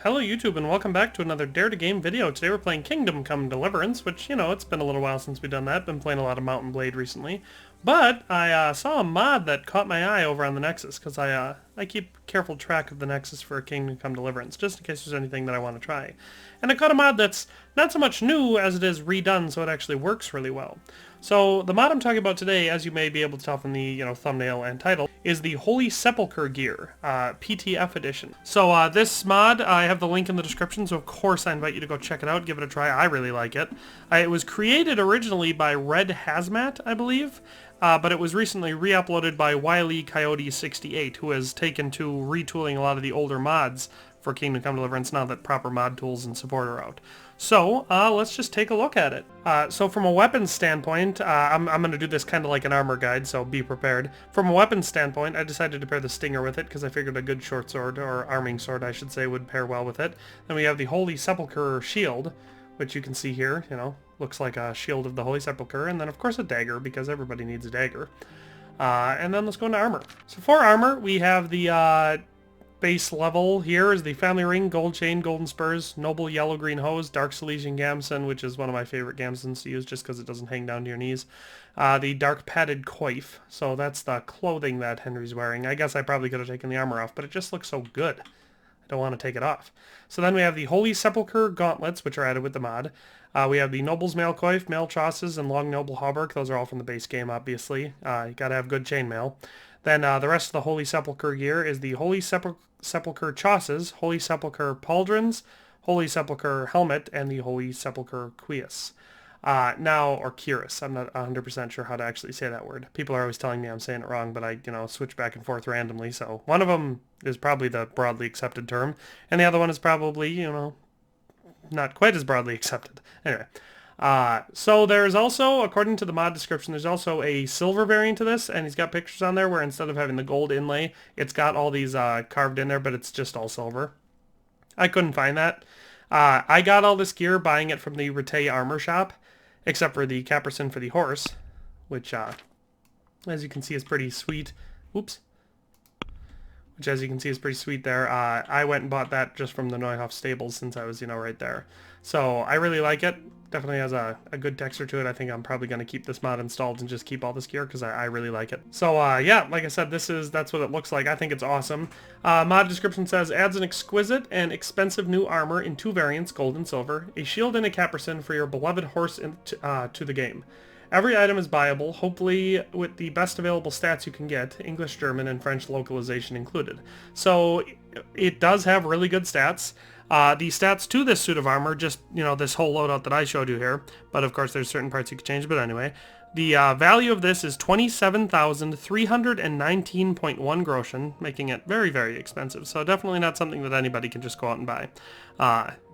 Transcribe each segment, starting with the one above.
Hello YouTube and welcome back to another Dare to Game video. Today we're playing Kingdom Come Deliverance, which, you know, it's been a little while since we've done that. Been playing a lot of Mountain Blade recently. But I saw a mod that caught my eye over on the Nexus, because I keep careful track of the Nexus for Kingdom Come Deliverance, just in case there's anything that I want to try. And I caught a mod that's not so much new as it is redone, so it actually works really well. So the mod I'm talking about today, as you may be able to tell from the thumbnail and title, is the Holy Sepulchre gear, PTF edition. So this mod, I have the link in the description, so of course I invite you to go check it out, give it a try. I really like it. It was created originally by RedHazmat, I believe, but it was recently re-uploaded by Wily Coyote 68, who has taken to retooling a lot of the older mods for Kingdom Come Deliverance now that proper mod tools and support are out. So, let's just take a look at it. So from a weapons standpoint, I'm going to do this kind of like an armor guide, so be prepared. From a weapons standpoint, I decided to pair the Stinger with it, because I figured a good short sword, or arming sword I should say, would pair well with it. Then we have the Holy Sepulchre shield, which you can see here, looks like a shield of the Holy Sepulchre, and then of course a dagger, because everybody needs a dagger. And then let's go into armor. So for armor, we have the base level here is the Family Ring, Gold Chain, Golden Spurs, Noble Yellow-Green Hose, Dark Silesian Gamson, which is one of my favorite Gamsons to use just because it doesn't hang down to your knees. The Dark Padded Coif, so that's the clothing that Henry's wearing. I guess I probably could have taken the armor off, but it just looks so good. I don't want to take it off. So then we have the Holy Sepulchre Gauntlets, which are added with the mod. We have the Noble's Mail Coif, Mail Trosses, and Long Noble Hauberk. Those are all from the base game, obviously. You gotta have good chainmail. Then the rest of the Holy Sepulchre gear is the Holy Sepulchre Chosses, Holy Sepulchre Pauldrons, Holy Sepulchre Helmet, and the Holy Sepulchre Cuirass. Or Cuirass. I'm not 100% sure how to actually say that word. People are always telling me I'm saying it wrong, but I, switch back and forth randomly. So one of them is probably the broadly accepted term, and the other one is probably, not quite as broadly accepted. Anyway. So there's also, according to the mod description, there's also a silver variant to this, and he's got pictures on there where instead of having the gold inlay, it's got all these carved in there, but it's just all silver. I couldn't find that. I got all this gear buying it from the Rete Armor Shop, except for the caparison for the horse, which, as you can see, is pretty sweet. Oops. Which, as you can see, is pretty sweet there. I went and bought that just from the Neuhoff stables since I was, right there. So I really like it. Definitely has a good texture to it. I think I'm probably going to keep this mod installed and just keep all this gear because I really like it. So yeah, like I said, that's what it looks like. I think it's awesome. Mod description says, adds an exquisite and expensive new armor in 2 variants, gold and silver, a shield and a caparison for your beloved horse to the game. Every item is buyable, hopefully with the best available stats you can get, English, German, and French localization included. So it does have really good stats. The stats to this suit of armor, just, this whole loadout that I showed you here, but of course there's certain parts you can change, but anyway. The value of this is 27,319.1 groschen, making it very, very expensive. So definitely not something that anybody can just go out and buy.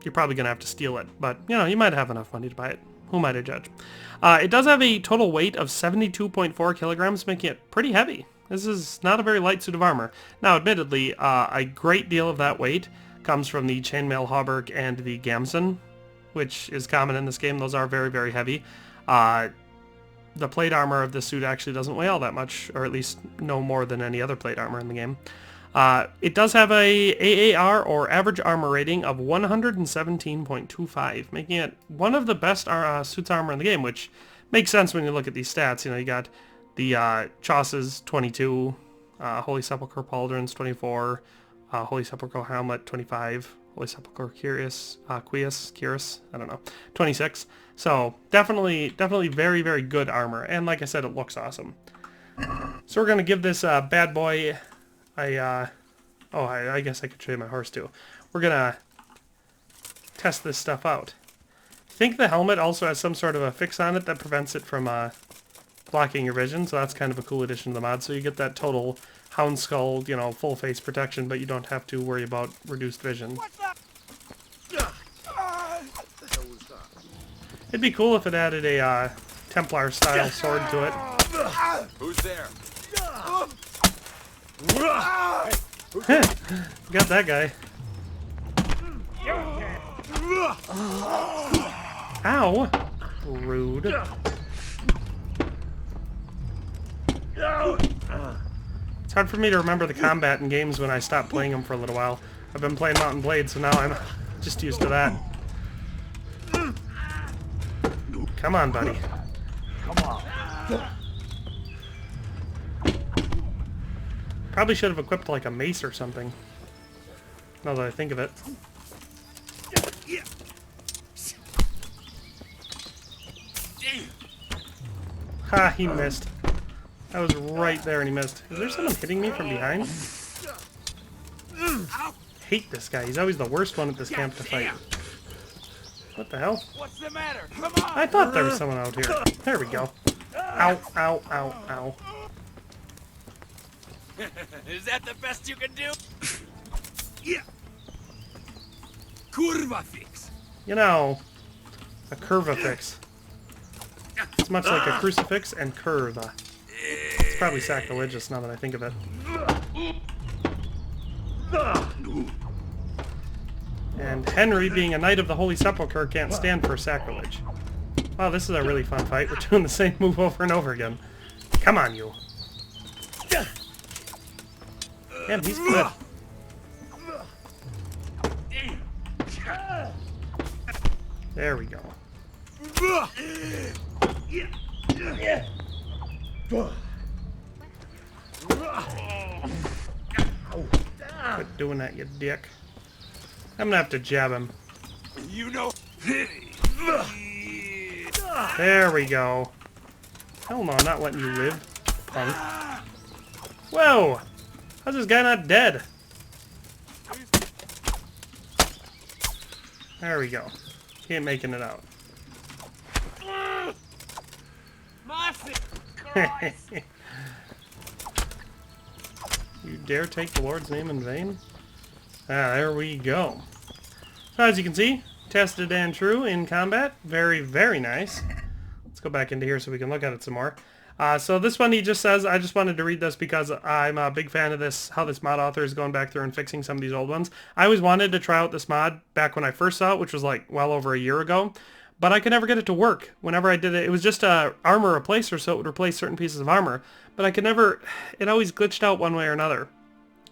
You're probably going to have to steal it, but, you might have enough money to buy it. Who might I judge? It does have a total weight of 72.4 kilograms, making it pretty heavy. This is not a very light suit of armor. Now, admittedly, a great deal of that weight comes from the Chainmail Hauberk and the Gamson, which is common in this game. Those are very, very heavy. The plate armor of this suit actually doesn't weigh all that much, or at least no more than any other plate armor in the game. It does have a AAR, or average armor rating, of 117.25, making it one of the best suits armor in the game, which makes sense when you look at these stats. You got the Chosses 22, Holy Sepulchre Pauldrons 24, Holy Sepulchre Helmet 25, Holy Sepulchre Cuirass, I don't know, 26. So definitely very, very good armor, and like I said, it looks awesome. So we're gonna give this bad boy. I guess I could show you my horse too. We're gonna test this stuff out. I think the helmet also has some sort of a fix on it that prevents it from blocking your vision, so that's kind of a cool addition to the mod. So you get that total hound skull, full face protection, but you don't have to worry about reduced vision. It'd be cool if it added a Templar style sword to it. Who's there? Got that guy. Ow! Rude. It's hard for me to remember the combat in games when I stop playing them for a little while. I've been playing Mountain Blade, so now I'm just used to that. Come on, buddy. Come on. Probably should have equipped like a mace or something. Now that I think of it. Ha, he missed. I was right there and he missed. Is there someone hitting me from behind? Hate this guy. He's always the worst one at this camp to fight. What the hell? What's the matter? Come on. I thought there was someone out here. There we go. Ow, ow, ow, ow. Is that the best you can do? Yeah. Curva fix. You know, a curva fix. It's much like a crucifix and curva. It's probably sacrilegious now that I think of it. And Henry, being a knight of the Holy Sepulchre, can't stand for sacrilege. Wow, this is a really fun fight. We're doing the same move over and over again. Come on, you. Damn, he's good. There we go. Quit doing that, you dick. I'm gonna have to jab him. You know. There we go. Hell no, I'm not letting you live, punk. Whoa! How's this guy not dead? There we go. He ain't making it out. You dare take the Lord's name in vain? Ah, there we go. So as you can see, tested and true in combat. Very, very nice. Let's go back into here so we can look at it some more. So this one, he just says, I just wanted to read this because I'm a big fan of this, how this mod author is going back through and fixing some of these old ones. I always wanted to try out this mod back when I first saw it, which was like well over a year ago. But I could never get it to work. Whenever I did it, it was just a armor replacer, so it would replace certain pieces of armor. But I could never, it always glitched out one way or another.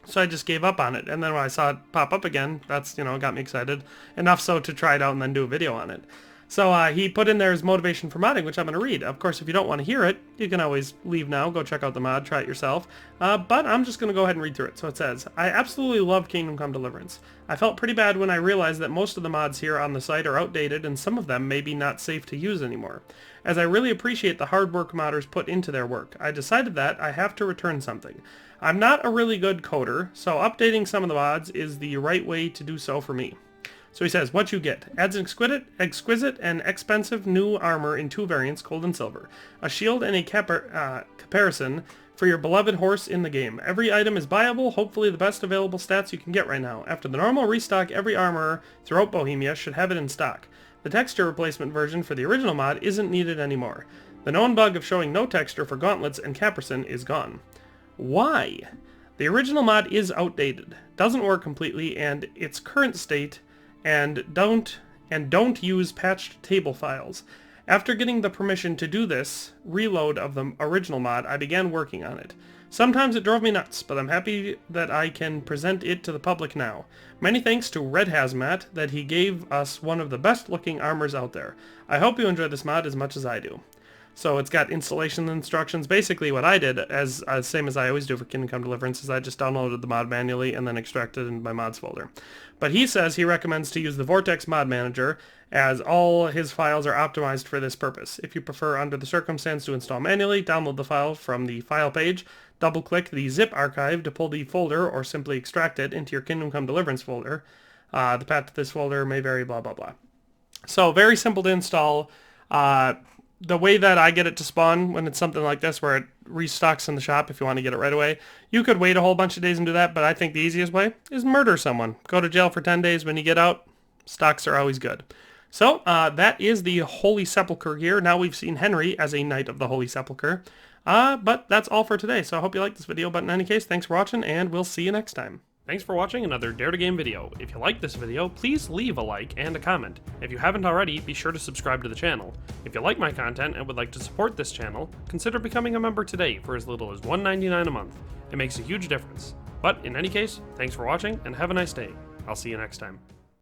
So I just gave up on it. And then when I saw it pop up again, that's, you know, got me excited. Enough so to try it out and then do a video on it. So he put in there his motivation for modding, which I'm going to read. Of course, if you don't want to hear it, you can always leave now, go check out the mod, try it yourself. But I'm just going to go ahead and read through it. So it says, I absolutely love Kingdom Come Deliverance. I felt pretty bad when I realized that most of the mods here on the site are outdated and some of them may be not safe to use anymore. As I really appreciate the hard work modders put into their work, I decided that I have to return something. I'm not a really good coder, so updating some of the mods is the right way to do so for me. So he says, what you get. Adds an exquisite and expensive new armor in 2 variants, gold and silver. A shield and a caparison for your beloved horse in the game. Every item is buyable, hopefully the best available stats you can get right now. After the normal restock, every armor throughout Bohemia should have it in stock. The texture replacement version for the original mod isn't needed anymore. The known bug of showing no texture for gauntlets and caparison is gone. Why? The original mod is outdated, doesn't work completely, and its current state and don't use patched table files. After getting the permission to do this reload of the original mod, I began working on it. Sometimes it drove me nuts, but I'm happy that I can present it to the public now. Many thanks to RedHazmat that he gave us one of the best looking armors out there. I hope you enjoy this mod as much as I do. So it's got installation instructions. Basically what I did, as same as I always do for Kingdom Come Deliverance, is I just downloaded the mod manually and then extracted it into my mods folder. But he says he recommends to use the Vortex Mod Manager as all his files are optimized for this purpose. If you prefer under the circumstance to install manually, download the file from the file page, double-click the zip archive to pull the folder or simply extract it into your Kingdom Come Deliverance folder. The path to this folder may vary, blah, blah, blah. So very simple to install. The way that I get it to spawn when it's something like this where it restocks in the shop if you want to get it right away, you could wait a whole bunch of days and do that, but I think the easiest way is murder someone. Go to jail for 10 days. When you get out, stocks are always good. So that is the Holy Sepulchre here. Now we've seen Henry as a Knight of the Holy Sepulchre. But that's all for today, so I hope you liked this video. But in any case, thanks for watching, and we'll see you next time. Thanks for watching another Dare to Game video. If you liked this video, please leave a like and a comment. If you haven't already, be sure to subscribe to the channel. If you like my content and would like to support this channel, consider becoming a member today for as little as $1.99 a month. It makes a huge difference. But in any case, thanks for watching and have a nice day. I'll see you next time.